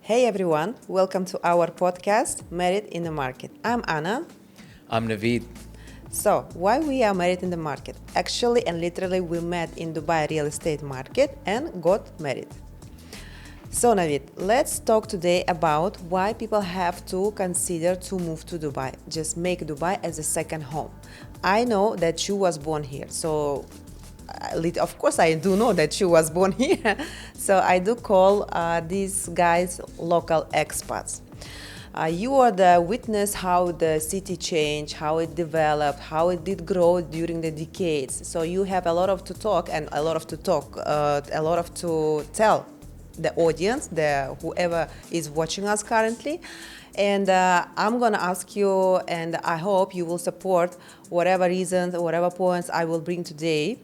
Hey everyone, welcome to our podcast, Married in the Market. I'm Anna. I'm Naveed. So, why we are married in the market? Actually and literally, we met in Dubai real estate market and got married. So, Naveed, let's talk today about why people have to consider to move to Dubai. Just make Dubai as a second home. I know that you was born here, so of course I do know that you was born here. So I do call these guys local expats. You are the witness how the city changed, how it developed, how it did grow during the decades. So you have a lot of to talk and a lot of to talk, a lot of to tell the audience, the whoever is watching us currently. And I'm gonna ask you, and I hope you will support whatever reasons, whatever points I will bring today,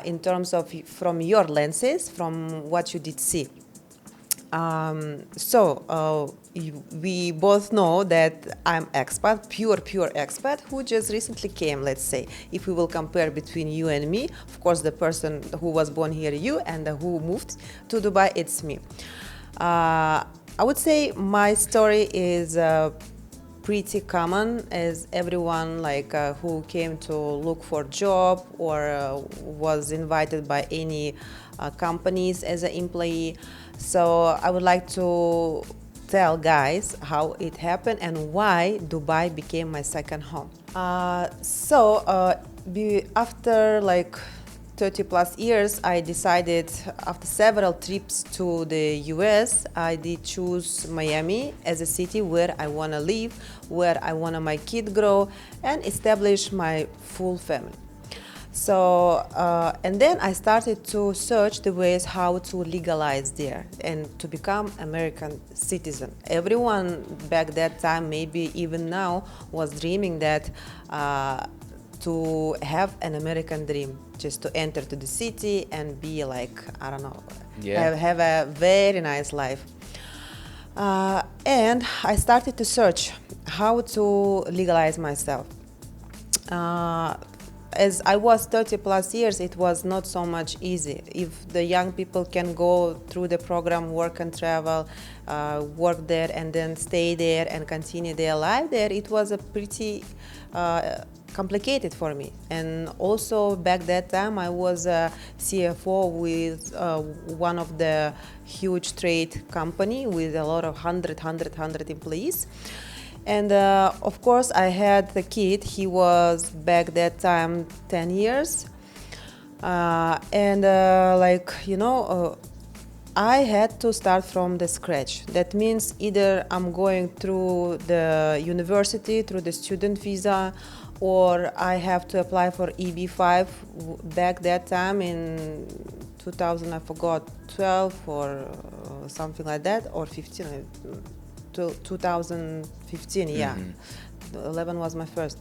in terms of from your lenses, from what you did see. We both know that I'm expat, pure expat, who just recently came, let's say. If we will compare between you and me, of course, the person who was born here, you, and who moved to Dubai, it's me. I would say my story is pretty common as everyone who came to look for job or was invited by any companies as an employee. So I would like to tell guys how it happened and why Dubai became my second home. After 30 plus years, I decided after several trips to the US, I did choose Miami as a city where I want to live, where I want my kid grow and establish my full family. So, and then I started to search the ways how to legalize there and to become American citizen. Everyone back that time, maybe even now, was dreaming that to have an American dream, just to enter to the city and be have a very nice life. And I started to search how to legalize myself. As I was 30 plus years, it was not so much easy. If the young people can go through the program, work and travel, work there and then stay there and continue their life there, it was a pretty complicated for me. And also back that time I was a CFO with one of the huge trade company with a lot of 100 employees. And of course I had the kid. He was back that time 10 years. I had to start from the scratch. That means either I'm going through the university, through the student visa, or I have to apply for EB-5 back that time in 2000, I forgot, 12 or something like that, or 15, 2015, yeah. 11 was my first.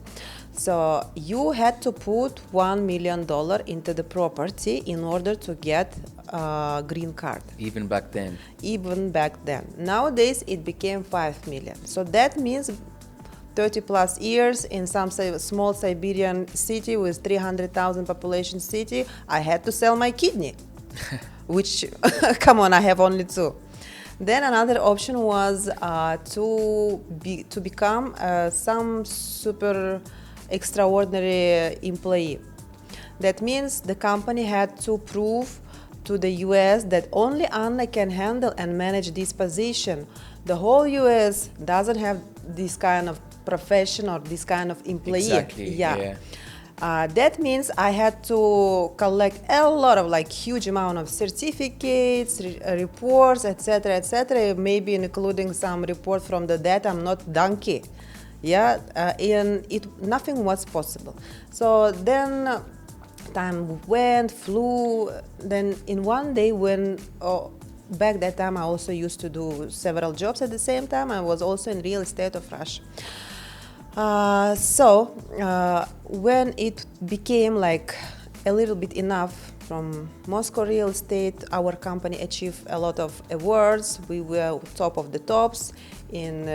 So you had to put $1 million into the property in order to get a green card. Even back then. Nowadays it became 5 million. So that means 30 plus years in some small Siberian city with 300,000 population city, I had to sell my kidney, which, come on, I have only 2. Then another option was to become some super extraordinary employee. That means the company had to prove to the US that only Anna can handle and manage this position. The whole US doesn't have this kind of profession or this kind of employee. Exactly, yeah. That means I had to collect a lot of huge amount of certificates, reports, etc., maybe including some report from the data. I'm not donkey, and nothing was possible. So then time flew. Then in one day back that time I also used to do several jobs at the same time. I was also in real estate of Russia. When it became a little bit enough from Moscow real estate, our company achieved a lot of awards. We were top of the tops in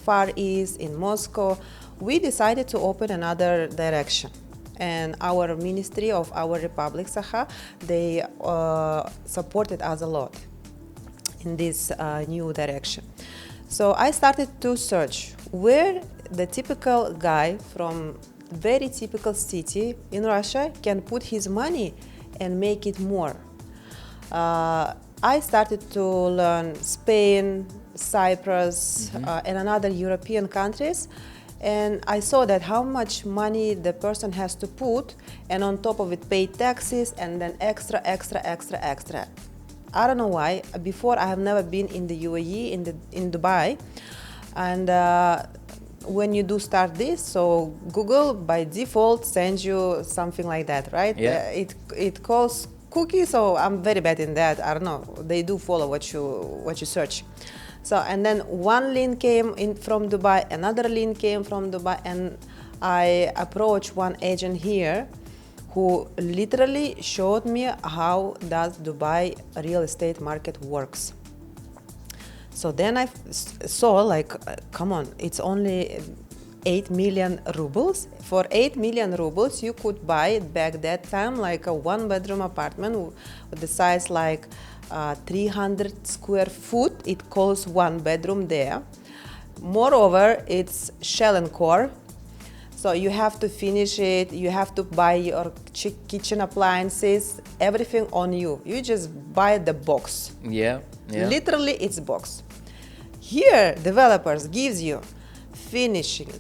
Far East, in Moscow. We decided to open another direction. And our ministry of our republic, Saha, they supported us a lot. in this new direction. So I started to search where the typical guy from very typical city in Russia can put his money and make it more. I started to learn Spain, Cyprus, and another European countries, and I saw that how much money the person has to put, and on top of it pay taxes and then extra. I don't know why. Before I have never been in the UAE, in Dubai, and when you do start this, so Google by default sends you something like that, right? Yeah. It calls cookies, so I'm very bad in that. I don't know. They do follow what you search. So and then one link came in from Dubai, another link came from Dubai, and I approached one agent here who literally showed me how does Dubai real estate market works. So then I saw like, come on, it's only 8 million rubles. For 8 million rubles, you could buy back that time like a one-bedroom apartment with the size like 300 square foot. It calls one bedroom there. Moreover, it's shell and core. So you have to finish it, you have to buy your kitchen appliances, everything on you. You just buy the box. Yeah. Literally, it's box. Here, developers gives you finishing,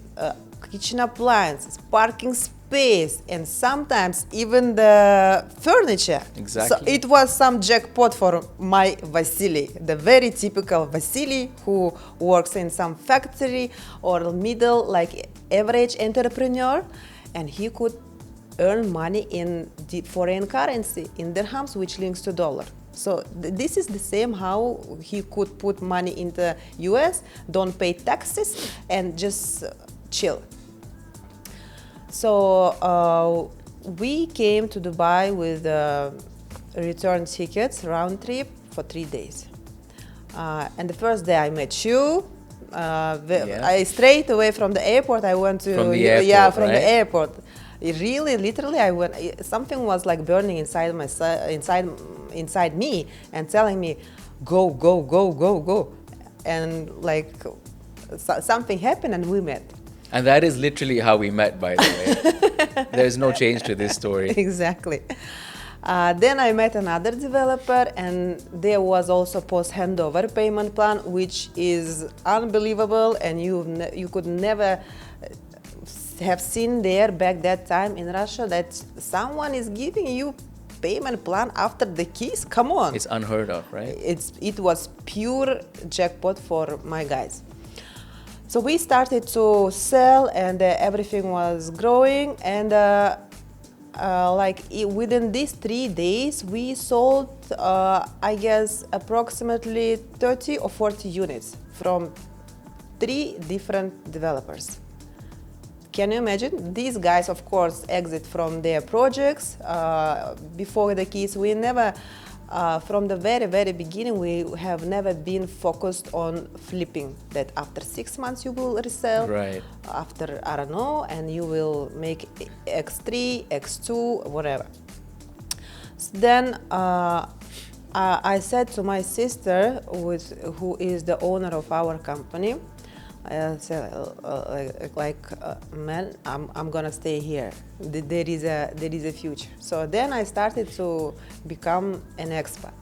kitchen appliances, parking space, and sometimes even the furniture. Exactly. So it was some jackpot for my Vasily, the very typical Vasily who works in some factory or middle, like average entrepreneur, and he could earn money in the foreign currency, in dirhams, which links to dollar. So this is the same how he could put money in the US, don't pay taxes, and just chill. So we came to Dubai with return tickets, round trip, for 3 days. And the first day I met you. I straight away from the airport, I went to From the airport, from right? the airport. It really, literally, I went. Something was like burning inside inside me, and telling me, go, and like something happened, and we met. And that is literally how we met, by the way. There's no change to this story. Exactly. Then I met another developer, and there was also post-handover payment plan, which is unbelievable, and you could never have seen there back that time in Russia that someone is giving you payment plan after the keys. Come on. It's unheard of, right? It was pure jackpot for my guys. So we started to sell, and everything was growing, and within these 3 days we sold I guess approximately 30 or 40 units from 3 different developers. Can you imagine? These guys, of course, exit from their projects before the keys. We never, from the very, very beginning, we have never been focused on flipping. That after 6 months you will resell. Right. After, I don't know, and you will make X3, X2, whatever. Then I said to my sister, who is the owner of our company, I said, man, I'm gonna stay here. There is a future. So then I started to become an expert.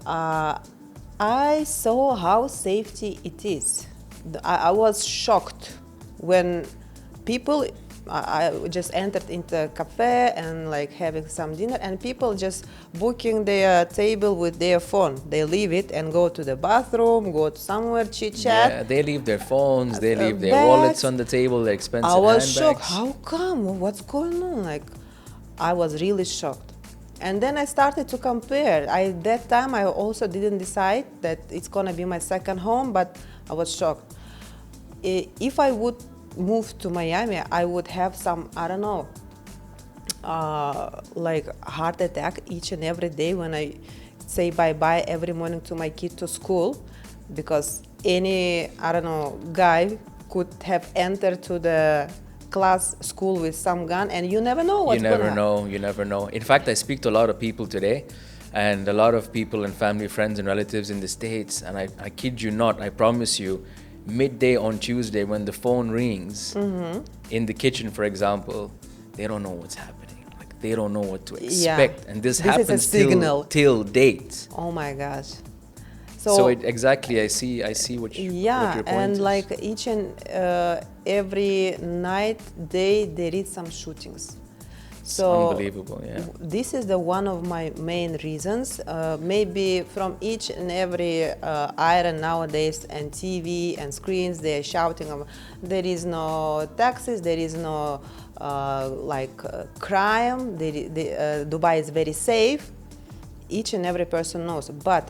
I saw how safety it is. I was shocked when people. I just entered into a cafe and like having some dinner, and people just booking their table with their phone. They leave it and go to the bathroom, go to somewhere, chit chat. Yeah, they leave their phones, they leave their bags. wallets on the table, their expensive I was handbags. shocked. How come? What's going on? Like, I was really shocked. And then I started to compare. That time I also didn't decide that it's gonna be my second home, but I was shocked. If I would move to Miami, I would have some, I don't know, like heart attack each and every day when I say bye-bye every morning to my kid to school, because any, I don't know, guy could have entered to the school with some gun, and you never know what's going to happen. You never know. In fact, I speak to a lot of people today, and a lot of people and family, friends, and relatives in the States. And I kid you not, I promise you, midday on Tuesday when the phone rings in the kitchen, for example, they don't know what's happening. Like they don't know what to expect, and this This is a happens signal. till date. Oh my gosh. So exactly, I see what what your point and is. like each and every night, day, there is some shootings. It's unbelievable, yeah. This is the one of my main reasons. Maybe from each and every iron nowadays and TV and screens, they're shouting, there is no taxes, there is no crime, Dubai is very safe. Each and every person knows. But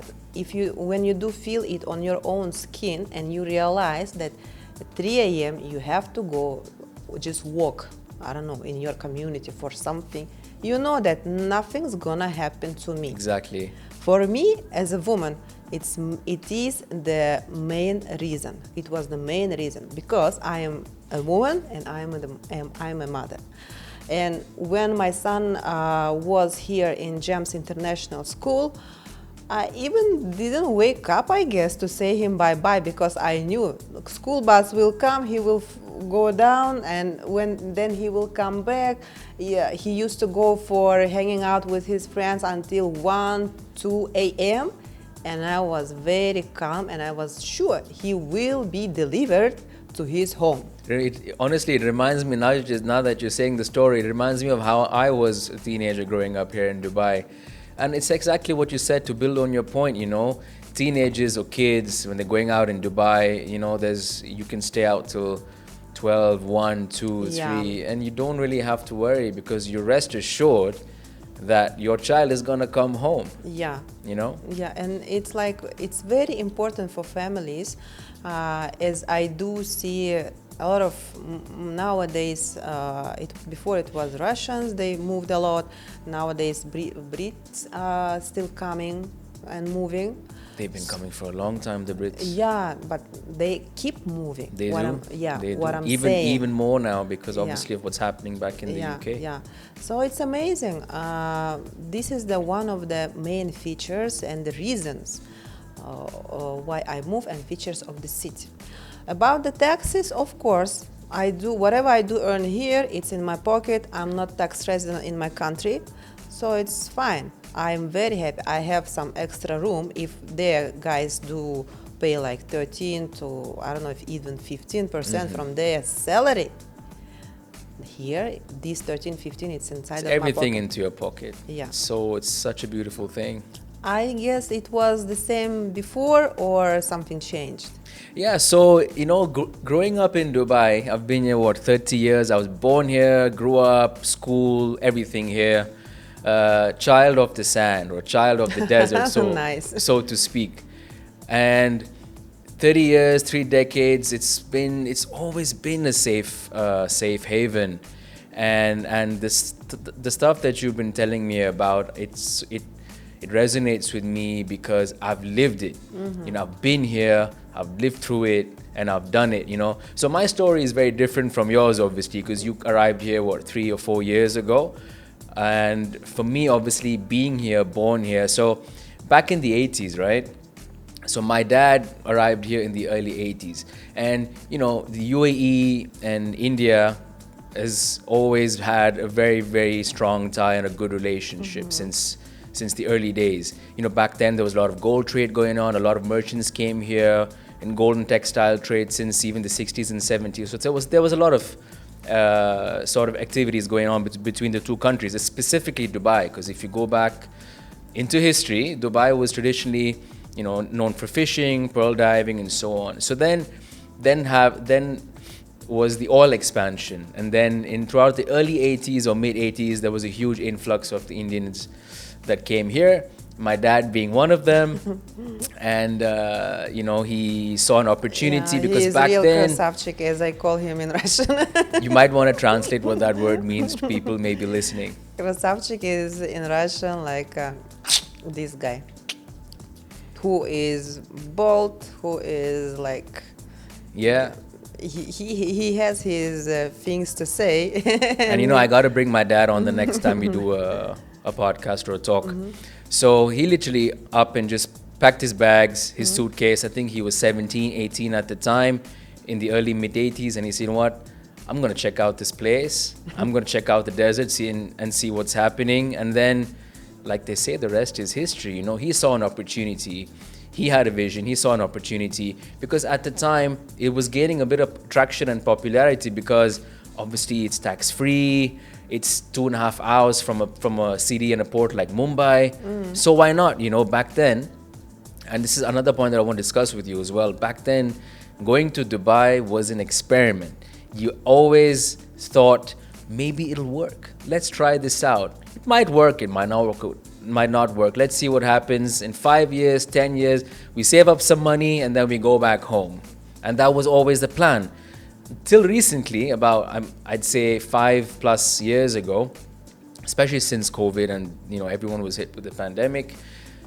when you do feel it on your own skin and you realize that at 3 a.m. you have to go just walk, I don't know, in your community for something, you know that nothing's gonna happen to me. Exactly. For me as a woman, it is the main reason. It was the main reason because I am a woman and I'm a mother. And when my son was here in GEMS International School, I even didn't wake up, I guess, to say him bye-bye because I knew school bus will come, he will go down, and then he will come back. Yeah, he used to go for hanging out with his friends until 1, 2 a.m. And I was very calm and I was sure he will be delivered to his home. Honestly, it reminds me, now that you're saying the story, it reminds me of how I was a teenager growing up here in Dubai. And it's exactly what you said, to build on your point, teenagers or kids, when they're going out in Dubai, you can stay out till 12, 1, 2, 3, and you don't really have to worry because you rest assured that your child is going to come home. Yeah. Yeah, and it's very important for families, as I do see a lot of nowadays, before it was Russians, they moved a lot. Nowadays Brits are still coming and moving. They've been coming for a long time, the Brits. Yeah, but they keep moving. They do. They what do. I'm saying. Even more now because obviously of what's happening back in the UK. Yeah, so it's amazing. This is one of the main features and the reasons why I move, and features of the city. About the taxes, of course, I do whatever I do earn here, it's in my pocket. I'm not tax resident in my country, so it's fine. I'm very happy. I have some extra room if their guys do pay like 13 to, I don't know, if even 15% from their salary. Here, this 13, 15, it's inside of my pocket. Everything into your pocket. Yeah. So it's such a beautiful thing. I guess it was the same before, or something changed? Yeah, so, growing up in Dubai, I've been here, 30 years. I was born here, grew up, school, everything here. Child of the sand, or child of the desert, so to speak. And 30 years, 3 decades, it's always been a safe haven. And the stuff that you've been telling me about, it resonates with me because I've lived it. I've been here, I've lived through it, and I've done it, So my story is very different from yours, obviously, because you arrived here, 3 or 4 years ago. And for me, obviously, being here, born here. So back in the 80s, right? So my dad arrived here in the early 80s. And, the UAE and India has always had a very, very strong tie and a good relationship since the early days. Back then there was a lot of gold trade going on. A lot of merchants came here in gold and textile trade since even the 60s and 70s. So there was a lot of sort of activities going on between the two countries, specifically Dubai, because if you go back into history, Dubai was traditionally, known for fishing, pearl diving, and so on. So then was the oil expansion, and then throughout the early 80s or mid 80s, there was a huge influx of the Indians that came here. My dad being one of them, and he saw an opportunity because back then, krasavchik, as I call him in Russian. You might want to translate what that word means to people maybe listening. Krasavchik is in Russian like this guy who is bold, who is like, yeah, he has his things to say. And I got to bring my dad on the next time we do a podcast or a talk. So he literally up and just packed his bags, his suitcase. I think he was 17, 18 at the time, in the early mid 80s, and he said, you know what? I'm gonna check out this place. I'm gonna check out the desert, and see what's happening. And then, like they say, the rest is history. You know, he saw an opportunity. He had a vision. He saw an opportunity because at the time it was gaining a bit of traction and popularity because obviously it's tax free. It's 2.5 hours from a city and a port like Mumbai. So why not? You know, back then, and this is another point that I want to discuss with you as well. Back then, going to Dubai was an experiment. You always thought maybe it'll work. Let's try this out. It might work. It might not work. Might not work. Let's see what happens in 5 years, 10 years. We save up some money and then we go back home. And that was always the plan. Till recently, about I'd say 5+ years ago, especially since COVID and you know everyone was hit with the pandemic,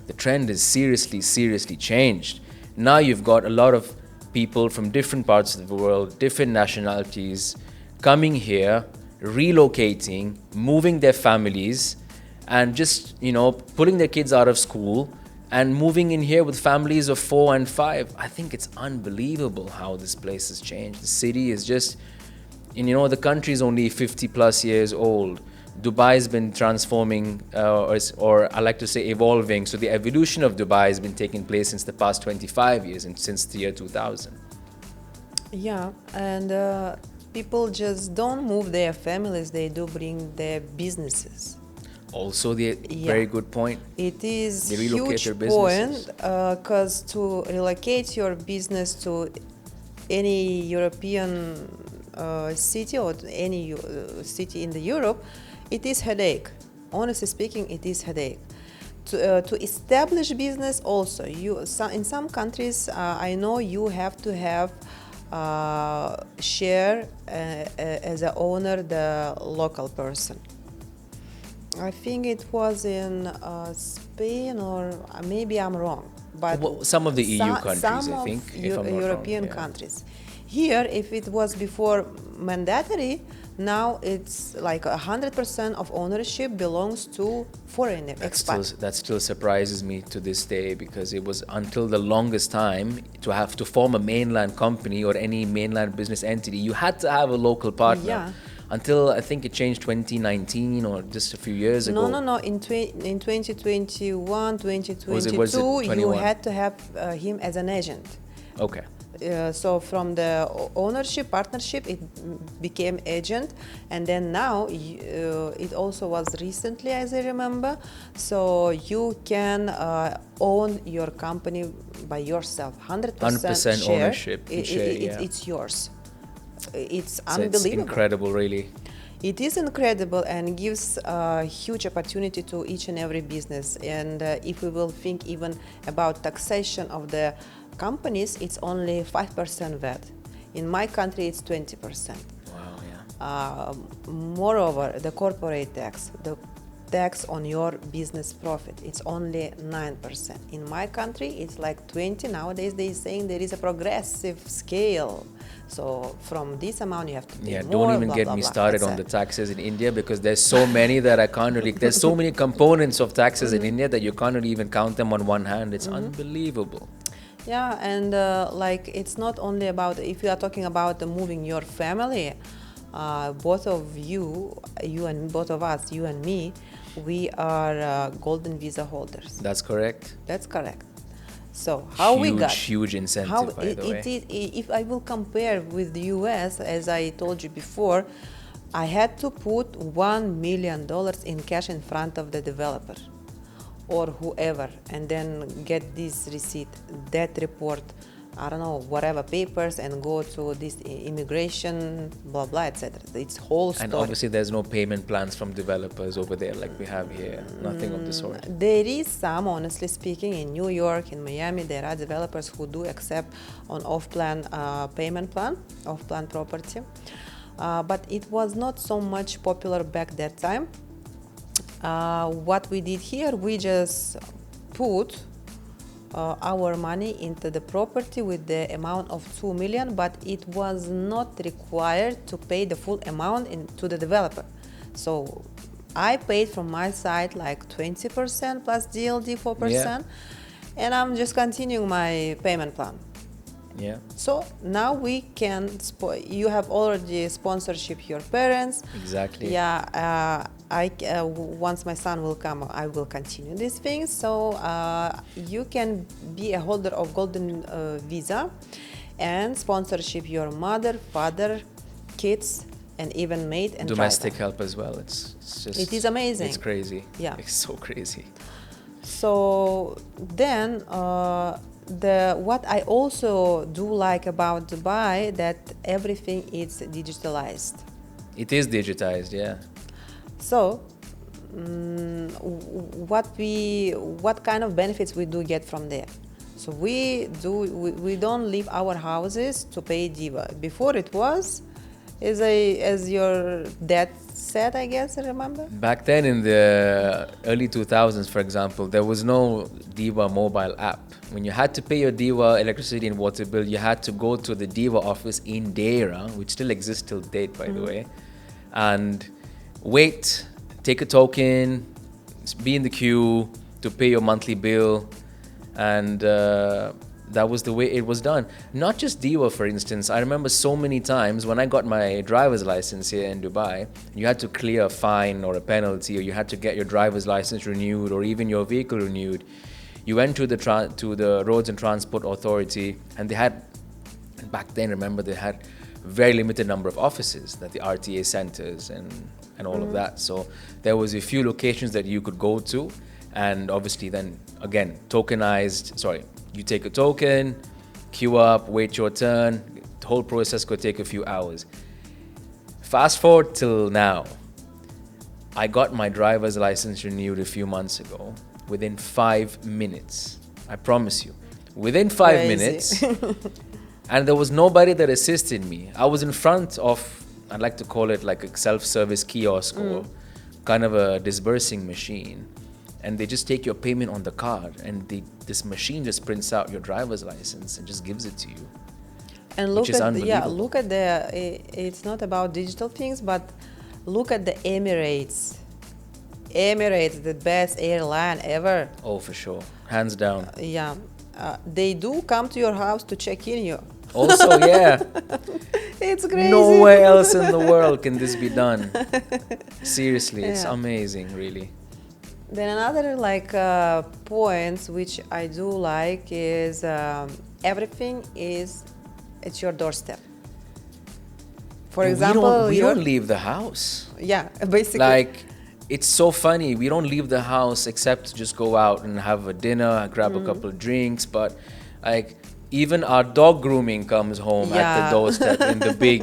the trend is seriously changed. Now you've got a lot of people from different parts of the world, different nationalities, coming here, relocating, moving their families, and just you know pulling their kids out of school and moving in here with families of 4 and 5. I think it's unbelievable how this place has changed. The city is just, and you know, the country is only 50+ years old. Dubai has been transforming, or I like to say evolving. So the evolution of Dubai has been taking place since the past 25 years and since the year 2000. Yeah, and people just don't move their families, they do bring their businesses. Also, the Yeah. very good point. It is They relocate huge their point businesses. because to relocate your business to any European city or to any city in the Europe, it is headache. Honestly speaking, it is headache. To establish business also, in some countries, I know you have to have share as a owner the local person. I think it was in Spain, or maybe I'm wrong. But Well, some of the EU countries, some I of think, if I'm not wrong, European yeah. countries. Here, if it was before mandatory, now it's like 100% of ownership belongs to foreign expats. That still surprises me to this day because it was until the longest time to have to form a mainland company or any mainland business entity, you had to have a local partner. Yeah. Until I think it changed 2019 or just a few years ago. No. In 2021, 2022, Was it you 21? had to have him as an agent. Okay. So from the ownership partnership it became agent, and then now it also was recently, as I remember, so you can own your company by yourself, 100% share. ownership and share, yeah. It's yours. It's So unbelievable. it's incredible, really. It is incredible and gives a huge opportunity to each and every business. And if we will think even about taxation of the companies, it's only 5% VAT. In my country, it's 20%. Wow, yeah. Moreover, the corporate tax, the tax on your business profit, it's only 9%. In my country, it's like 20. Nowadays, they're saying there is a progressive scale. So from this amount, you have to pay Yeah, more. don't even blah, get blah, me blah. started on the taxes in India because there's so many that I can't really. There's so many components of taxes in India that you can't really even count them on one hand. It's unbelievable. Yeah, and like it's not only about, if you are talking about moving your family, both of you and both of us, you and me, we are golden visa holders. That's correct. That's correct. So how we got Huge incentive, how by the way. if I will compare with the US, as I told you before, I had to put $1 million in cash in front of the developer or whoever, and then get this receipt, that report, I don't know, whatever papers, and go to this immigration, blah blah, etc. It's whole story. And obviously, there's no payment plans from developers over there like we have here. Nothing of the sort. There is some, honestly speaking, in New York, in Miami, there are developers who do accept on off-plan payment plan, off-plan property. But it was not so much popular back that time. What we did here, we just put our money into the property with the amount of 2 million, but it was not required to pay the full amount to the developer. So I paid from my side like 20% plus DLD 4%, and I'm just continuing my payment plan. Yeah. So now we can, you have already sponsorship your parents. Exactly. Yeah, once my son will come, I will continue these things. So you can be a holder of golden visa and sponsorship your mother, father, kids, and even maid and Domestic driver. help as well. It's just. It is amazing. It's crazy. Yeah. It's so crazy. So then what I also do like about Dubai, that everything is digitalized. It is digitized, yeah. So what kind of benefits we do get from there? So we don't leave our houses to pay diva. Before it was, as your dad said, I guess, remember? Back then in the early 2000s, for example, there was no Diva mobile app. When you had to pay your Diva electricity and water bill, you had to go to the Diva office in Deira, which still exists till date, by the way, and wait, take a token, be in the queue to pay your monthly bill, and that was the way it was done. Not just Diva, for instance. I remember so many times when I got my driver's license here in Dubai, you had to clear a fine or a penalty, or you had to get your driver's license renewed, or even your vehicle renewed. You went to the Roads and Transport Authority, and they had, back then, remember, they had very limited number of offices, that the RTA centers and all of that. So there was a few locations that you could go to, and obviously then again tokenized. You take a token, queue up, wait your turn. The whole process could take a few hours. Fast forward till now. I got my driver's license renewed a few months ago within 5 minutes. I promise you, within 5 minutes. And there was nobody that assisted me. I was in front of, I'd like to call it like a self-service kiosk or kind of a disbursing machine. And they just take your payment on the card, and this machine just prints out your driver's license and just gives it to you. And look at it's not about digital things, but look at the Emirates. Emirates, the best airline ever. Oh, for sure, hands down. Yeah, they do come to your house to check in you. Also, yeah. It's crazy. Nowhere else in the world can this be done. Seriously, it's amazing, really. Then another points which I do like is everything is at your doorstep. For example, we don't leave the house. Yeah, basically. Like, it's so funny. We don't leave the house except to just go out and have a dinner, grab a couple of drinks. But like, even our dog grooming comes home at the doorstep in the big,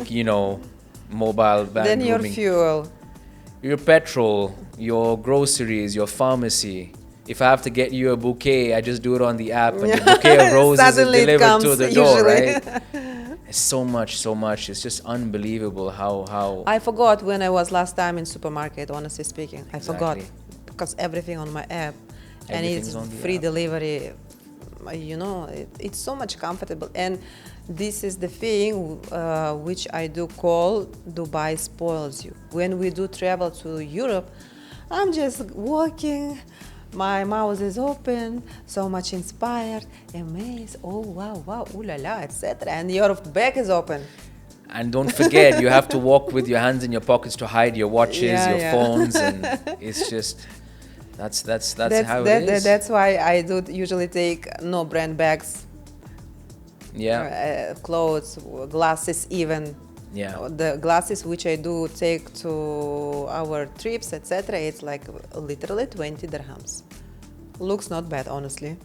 mobile van. Then your grooming. fuel. Your petrol, your groceries, your pharmacy. If I have to get you a bouquet, I just do it on the app, and the bouquet of roses is delivered to the door, right? It's so much. It's just unbelievable how. I forgot when I was last time in supermarket, honestly speaking. I forgot because everything on my app, and it's free delivery. It's so much comfortable, and this is the thing which I do call Dubai spoils you. When we do travel to Europe, I'm just walking, my mouth is open, so much inspired, amazed, oh wow, ooh la la, etc. And your back is open. And don't forget, you have to walk with your hands in your pockets to hide your watches, your phones, and it's just. That's how it is. That's why I do usually take no brand bags. Yeah. Clothes, glasses, even. Yeah. The glasses which I do take to our trips, etc. It's like literally 20 dirhams. Looks not bad, honestly.